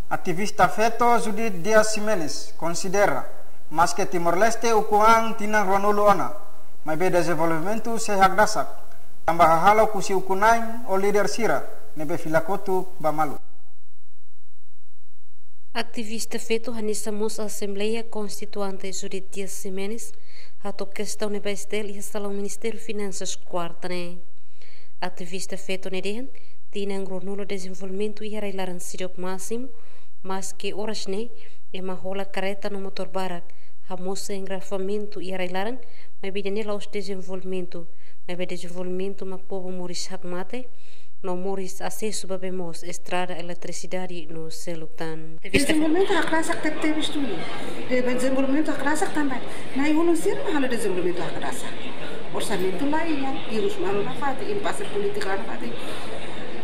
Ativista Feto Judith Dias Ximenes considera mas que Timor-Leste ukuang tinang Ronulu ana, may be desenvolvimento se hagdasak, tambah halau kusi ukunain o líder Sira, nebe filakotu bamalu. Ativista Feto hanisamos Assembleia Constituante Judith Dias Ximenes hato questão nebe estel e salão Ministério Finanças quarta ne. Ativista Feto neden tinang Ronulu desenvolvimento e arailaran siriok máximo, mas que horas ne e mahola careta no motor barak, hamosa engrafamento e arailaran, mas bidanela os desenvolvimento, mas desenvolvimento ma povo moris hakmate, no moris acesso babemos, estrada, eletricidade no seluktan. Desenvolvimento hakrasak teve estudo, desenvolvimento hakrasak também, na iulun sir mahalo desenvolvimento hakrasak, orçamento lá ia, irus malu na fati, impasse política lá na fati.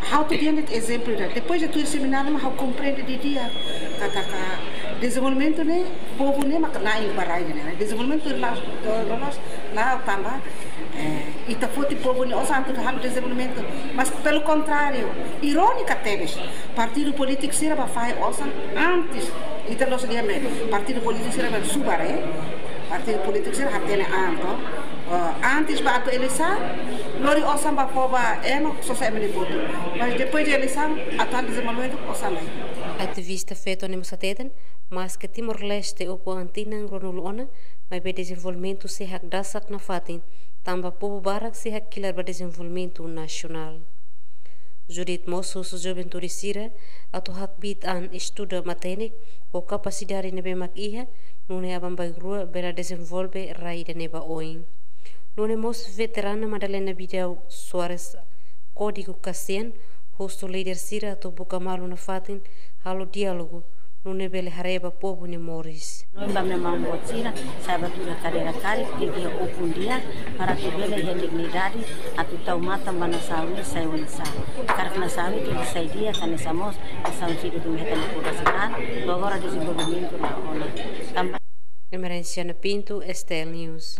How to get it exemplo da. Depois de tudo seminário, mas how compreende de dia, kata desenvolvimento né, povo né, mas na barai né, desenvolvimento lá também, ita foto povo né, osa tudo halo desenvolvimento, mas pelo contrário, irônica teve, partido político será para fazer osa antes, ita nós dia mesmo, partido político será para subaré, partido político será para ter anto. Antes batu eleição, lori osam bafoba eno sosai meniputu, mas depois de eleição, atual desenvolvimento osam. Ativista Feto nemusateten, mas que Timor-Leste o antinan Ronulu mas be desenvolvimento se hak dasak na fatin, tamba povo barak se hak kilar ba desenvolvimento nacional. Judith Mosso juventude sira atau hak bit an estuda matenik o capacidade nebe mak iha nune abambai rua bela desenvolve rai de neba oin. Nune mos veterana Madalena Bidau Soares Código Cassian, hosto líder sira atau buka malu na fatin halo diálogo nune bele hareba povo ne moris. Noi bamne mambo sira sabat udah karera kari que opun dia para que bele a dignidade atu tau mata mana sawi sai wansa. Karena sawi que sai dia kan samos sawi sido do meta na poblação agora desenvolvimento na ona. Emerência na Pinto, Estel News.